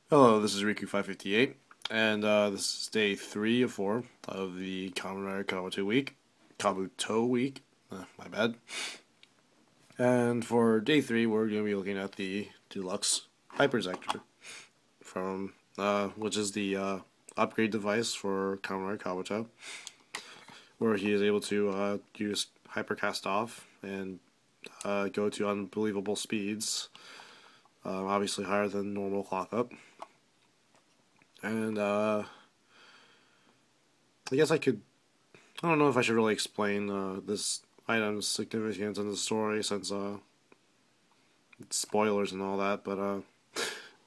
Hello, this is Riku558, and this is day 3 of 4 of the Kamen Rider Kabuto week. My bad. And for day 3, we're going to be looking at the Deluxe Hyper Zecter from, which is the upgrade device for Kamen Rider Kabuto, where he is able to use Hypercast off and go to unbelievable speeds, obviously higher than normal clock up. And I guess I don't know if I should really explain this item's significance in the story since it's spoilers and all that, but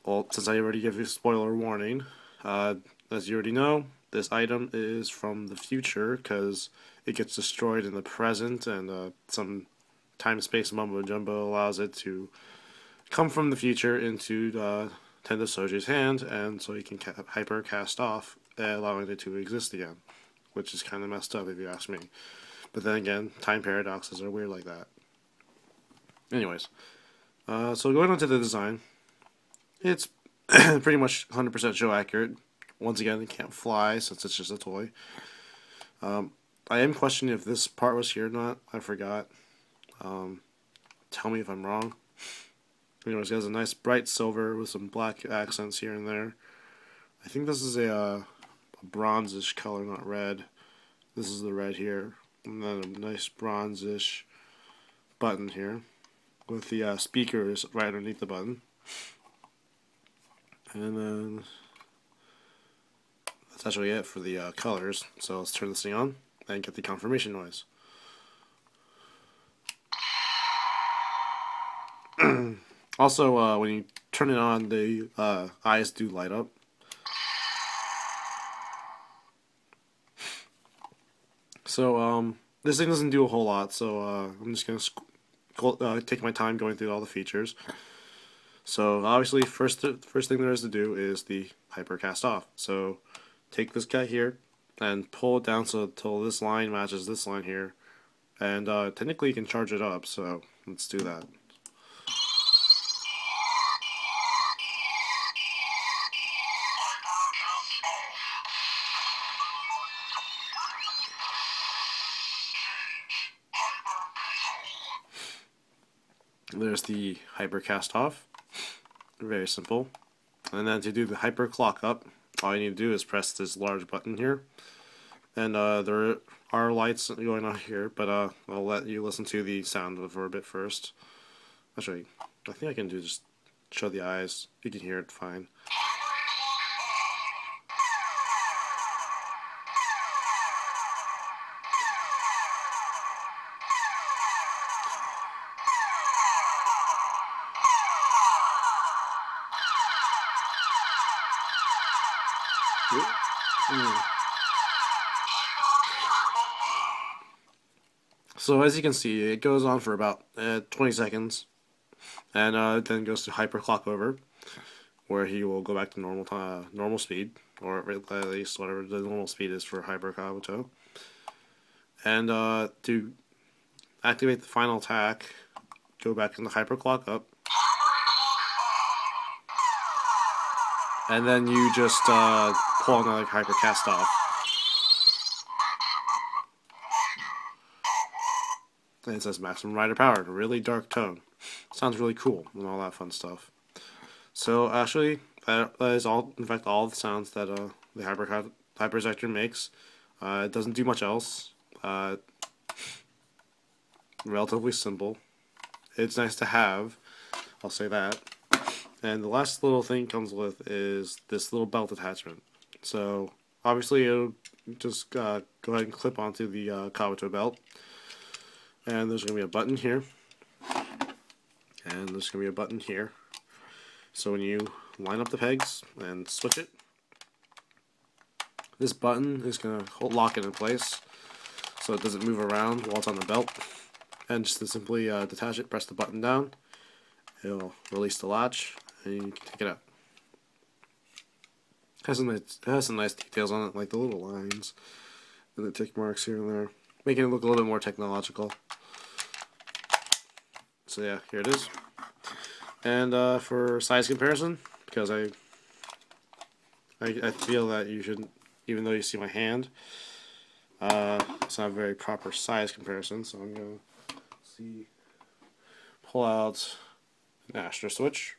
well, since I already gave you a spoiler warning, as you already know, this item is from the future because it gets destroyed in the present, and some time-space mumbo-jumbo allows it to come from the future into Tenda Soji's hand, and so he can hyper cast off, allowing it to exist again, which is kind of messed up if you ask me. But then again, time paradoxes are weird like that. Anyways, so going on to the design, it's pretty much 100% show accurate. Once again, it can't fly since it's just a toy. I am questioning if this part was here or not. I forgot. Tell me if I'm wrong. Anyways, it has a nice bright silver with some black accents here and there. I think this is a bronzish color, not red. This is the red here. And then a nice bronzish button here with the speakers right underneath the button. And then that's actually it for the colors. So let's turn this thing on and get the confirmation noise. Also, when you turn it on, the eyes do light up. So, this thing doesn't do a whole lot, so I'm just going to take my time going through all the features. So, obviously, first thing there is to do is the Hypercast off. So, take this guy here and pull it down until this line matches this line here. And technically you can charge it up, so let's do that. There's the Hypercast off. Very simple. And then to do the hyper clock up, all you need to do is press this large button here. And there are lights going on here, but I'll let you listen to the sound for a bit first. Actually, I think I can just show the eyes. You can hear it fine. So as you can see, it goes on for about 20 seconds, and then goes to hyper clock over, where he will go back to normal speed, or at least whatever the normal speed is for Hyper Kabuto. And to activate the final attack, go back into hyper clock up, and then you just pull another hyper cast off. And it says maximum rider power, a really dark tone. Sounds really cool and all that fun stuff. So actually, that is all. In fact, all the sounds that the Hyper Zecter makes. It doesn't do much else. Relatively simple. It's nice to have. I'll say that. And the last little thing it comes with is this little belt attachment. So obviously, it'll just go ahead and clip onto the Kabuto belt. And there's going to be a button here. And there's going to be a button here. So when you line up the pegs and switch it, this button is going to lock it in place so it doesn't move around while it's on the belt. And just to simply detach it, press the button down. It'll release the latch and you can take it out. It has some nice details on it, like the little lines and the tick marks here and there, making it look a little bit more technological. So yeah, here it is. And for size comparison, because I I feel that you should, even though you see my hand, it's not a very proper size comparison, so I'm going to pull out an Astro Switch.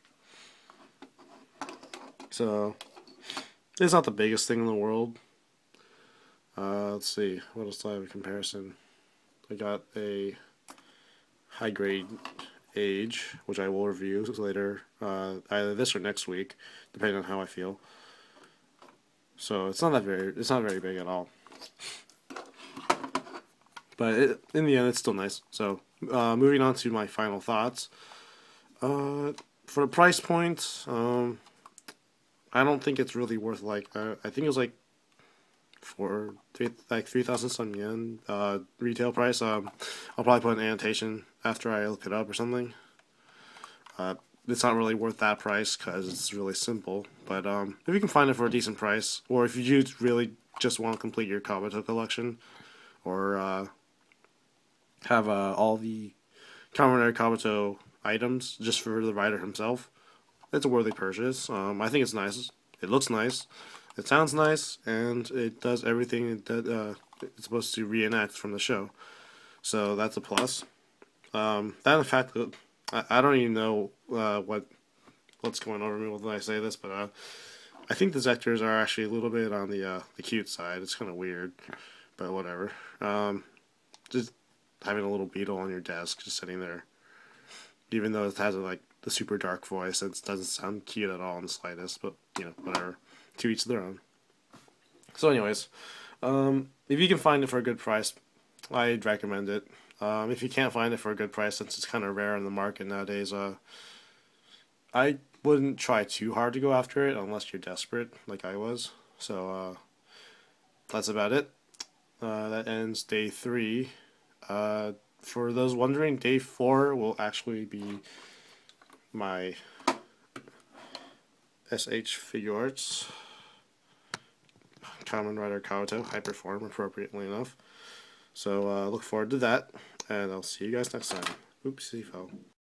So, it's not the biggest thing in the world. Let's see, what else do I have in comparison? I got a high grade Age, which I will review later, either this or next week, depending on how I feel. So it's not very big at all. But in the end, it's still nice. So moving on to my final thoughts. For the price point, I don't think it's really worth I think it was like for 3,000 some yen retail price. I'll probably put an annotation after I look it up or something. It's not really worth that price because it's really simple. But if you can find it for a decent price, or if you really just want to complete your Kabuto collection, or have all the commonary Kabuto items just for the writer himself, it's a worthy purchase. I think it's nice. It looks nice. It sounds nice, and it does everything it's supposed to reenact from the show. So that's a plus. That and the fact that I don't even know what's going over me when I say this, but I think the Zecters are actually a little bit on the cute side. It's kind of weird, but whatever. Just having a little beetle on your desk, just sitting there, even though it has the super dark voice, it doesn't sound cute at all in the slightest. But whatever. To each their own. So, anyways, if you can find it for a good price, I'd recommend it. If you can't find it for a good price, since it's kind of rare in the market nowadays, I wouldn't try too hard to go after it unless you're desperate, like I was. So that's about it. That ends day 3. For those wondering, day 4 will actually be my SH Figuarts Common Rider Kabuto Hyperform, appropriately enough. So look forward to that, and I'll see you guys next time. Oopsie fell.